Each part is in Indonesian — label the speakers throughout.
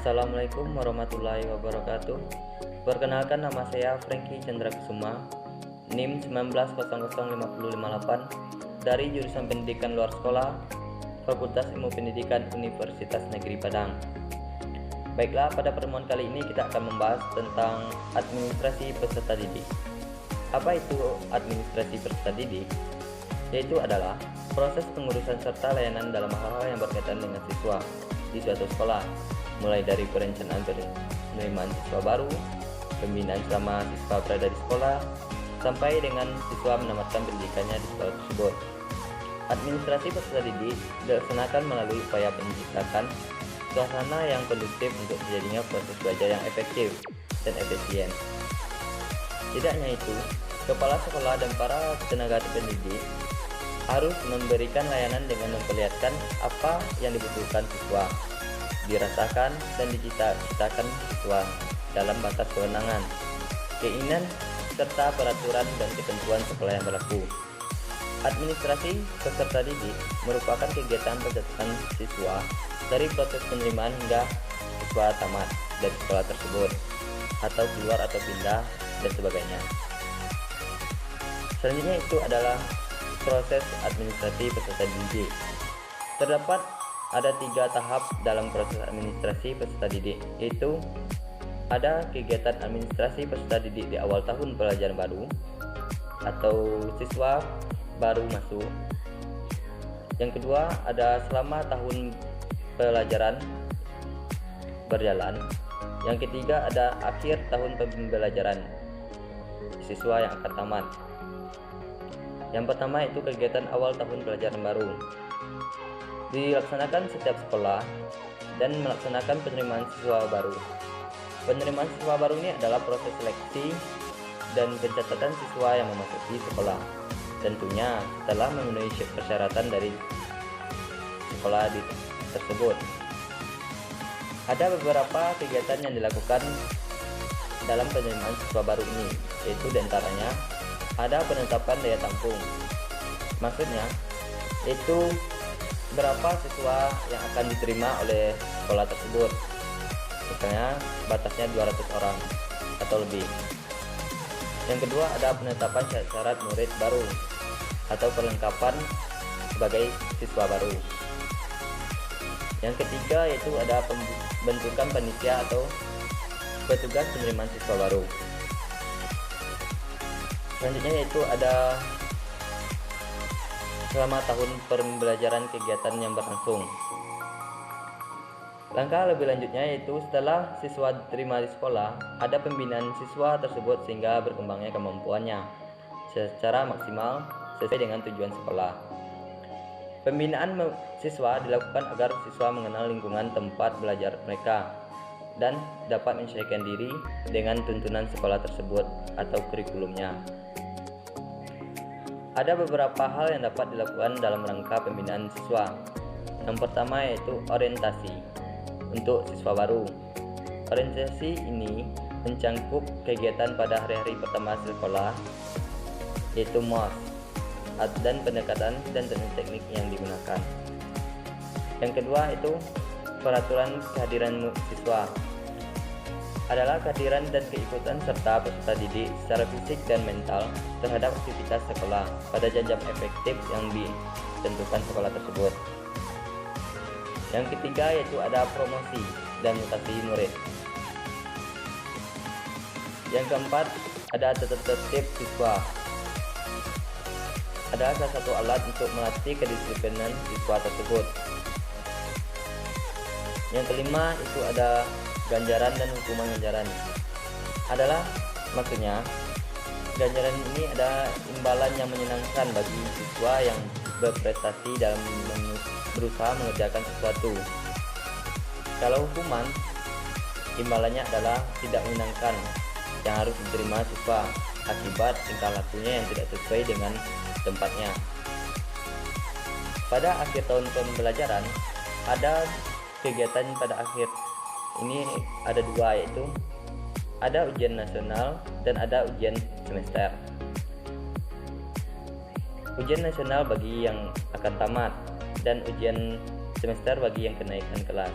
Speaker 1: Assalamualaikum warahmatullahi wabarakatuh. Perkenalkan, nama saya Franky Chandra Kusuma, NIM 1900558 dari jurusan Pendidikan Luar Sekolah, Fakultas Ilmu Pendidikan Universitas Negeri Padang. Baiklah, pada pertemuan kali ini kita akan membahas tentang administrasi peserta didik. Apa itu administrasi peserta didik? Yaitu adalah proses pengurusan serta layanan dalam hal-hal yang berkaitan dengan siswa di suatu sekolah, mulai dari perencanaan penerimaan siswa baru, pembinaan selama siswa berada di sekolah, sampai dengan siswa menamatkan pendidikannya di sekolah tersebut. Administrasi peserta didik dilaksanakan melalui upaya menciptakan suasana yang kondusif untuk terjadinya proses belajar yang efektif dan efisien. Tidak hanya itu, kepala sekolah dan para tenaga pendidik harus memberikan layanan dengan memperlihatkan apa yang dibutuhkan siswa, dirasakan dan dicita-citakan siswa dalam batas kewenangan, keinginan, serta peraturan dan ketentuan sekolah yang berlaku. Administrasi peserta didik merupakan kegiatan pencetak siswa dari proses penerimaan hingga siswa tamat dari sekolah tersebut, atau keluar atau pindah, dan sebagainya. Selanjutnya itu adalah proses administrasi peserta didik. Terdapat ada 3 tahap dalam proses administrasi peserta didik, yaitu ada kegiatan administrasi peserta didik di awal tahun pelajaran baru atau siswa baru masuk. Yang kedua, ada selama tahun pelajaran berjalan. Yang ketiga, ada akhir tahun pembelajaran siswa yang akan tamat. Yang pertama itu kegiatan awal tahun pelajaran baru. Dilaksanakan setiap sekolah dan melaksanakan penerimaan siswa baru. Penerimaan siswa baru ini adalah proses seleksi dan pencatatan siswa yang memasuki sekolah, tentunya setelah memenuhi persyaratan dari sekolah tersebut. Ada beberapa kegiatan yang dilakukan dalam penerimaan siswa baru ini, yaitu diantaranya ada penetapan daya tampung. Maksudnya itu berapa siswa yang akan diterima oleh sekolah tersebut, misalnya batasnya 200 orang atau lebih. Yang kedua, ada penetapan syarat murid baru atau perlengkapan sebagai siswa baru. Yang ketiga yaitu ada pembentukan panitia atau petugas penerimaan siswa baru. Selanjutnya yaitu ada selama tahun pembelajaran kegiatan yang berlangsung. Langkah lebih lanjutnya yaitu setelah siswa diterima di sekolah, ada pembinaan siswa tersebut sehingga berkembangnya kemampuannya secara maksimal sesuai dengan tujuan sekolah. Pembinaan siswa dilakukan agar siswa mengenal lingkungan tempat belajar mereka dan dapat menyesuaikan diri dengan tuntunan sekolah tersebut atau kurikulumnya. Ada beberapa hal yang dapat dilakukan dalam rangka pembinaan siswa. Yang pertama yaitu orientasi untuk siswa baru. Orientasi ini mencangkup kegiatan pada hari-hari pertama sekolah, yaitu MOS, dan pendekatan dan teknik yang digunakan. Yang kedua itu peraturan kehadiran siswa, adalah kehadiran dan keikutan serta peserta didik secara fisik dan mental terhadap aktivitas sekolah pada jam-jam efektif yang ditentukan sekolah tersebut. Yang ketiga yaitu ada promosi dan mutasi murid. Yang keempat, ada tata tertib siswa, adalah salah satu alat untuk melatih kedisiplinan siswa tersebut. Yang kelima itu ada ganjaran dan hukuman ganjaran, adalah maksudnya ganjaran ini ada imbalan yang menyenangkan bagi siswa yang berprestasi dalam berusaha mengerjakan sesuatu. Kalau hukuman, imbalannya adalah tidak menyenangkan yang harus diterima siswa akibat tingkah lakunya yang tidak sesuai dengan tempatnya. Pada akhir tahun pembelajaran ada kegiatan pada akhir ini ada 2, yaitu ada ujian nasional dan ada ujian semester. Ujian nasional bagi yang akan tamat dan ujian semester bagi yang kenaikan kelas.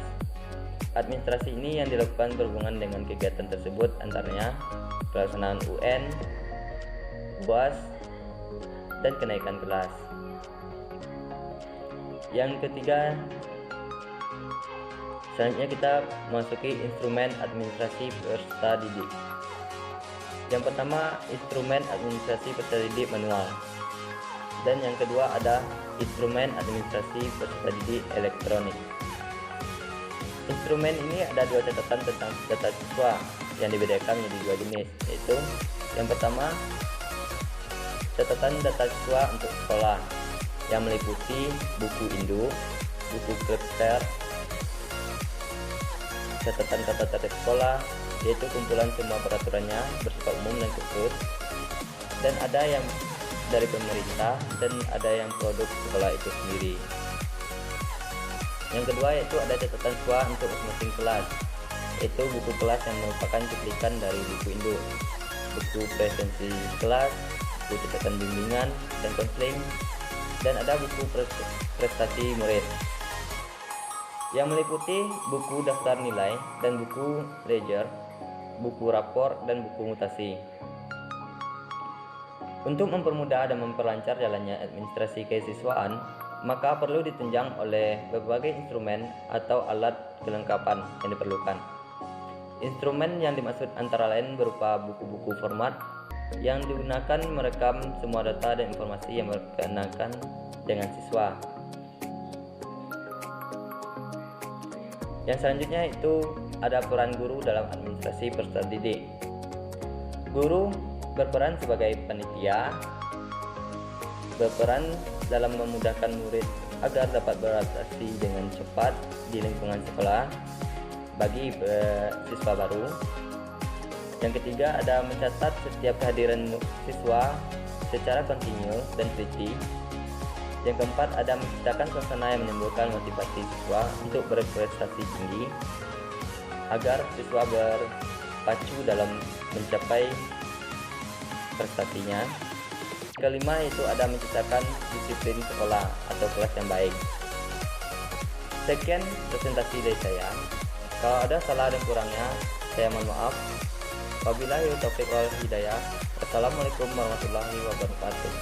Speaker 1: Administrasi ini yang dilakukan berhubungan dengan kegiatan tersebut, antaranya pelaksanaan UN, UAS, dan kenaikan kelas. Yang ketiga, selanjutnya kita memasuki instrumen administrasi peserta didik. Yang pertama, instrumen administrasi peserta didik manual. Dan yang kedua ada instrumen administrasi peserta didik elektronik. Instrumen ini ada dua catatan tentang data siswa yang dibedakan menjadi dua jenis, yaitu yang pertama catatan data siswa untuk sekolah yang meliputi buku induk, buku klaster, catatan tata tertib sekolah, yaitu kumpulan semua peraturannya bersifat umum dan khusus, dan ada yang dari pemerintah dan ada yang produk sekolah itu sendiri. Yang kedua yaitu ada catatan siswa untuk masing-masing kelas, yaitu buku kelas yang merupakan cuplikan dari buku induk, buku presensi kelas, buku catatan bimbingan dan konseling, dan ada buku prestasi murid yang meliputi buku daftar nilai dan buku ledger, buku rapor, dan buku mutasi. Untuk mempermudah dan memperlancar jalannya administrasi kesiswaan, maka perlu ditunjang oleh berbagai instrumen atau alat kelengkapan yang diperlukan. Instrumen yang dimaksud antara lain berupa buku-buku format yang digunakan merekam semua data dan informasi yang berkenaan dengan siswa. Yang selanjutnya itu ada peran guru dalam administrasi peserta didik. Guru berperan sebagai panitia, berperan dalam memudahkan murid agar dapat beradaptasi dengan cepat di lingkungan sekolah bagi siswa baru. Yang ketiga ada mencatat setiap kehadiran siswa secara kontinu dan teliti. Yang keempat ada menciptakan suasana yang menimbulkan motivasi siswa untuk berprestasi tinggi agar siswa berpacu dalam mencapai prestasinya. Kelima itu ada menciptakan disiplin sekolah atau kelas yang baik. Sekian presentasi dari saya. Kalau ada salah dan kurangnya, saya mohon maaf. Wabillahi taufiq wal hidayah. Wassalamualaikum warahmatullahi wabarakatuh.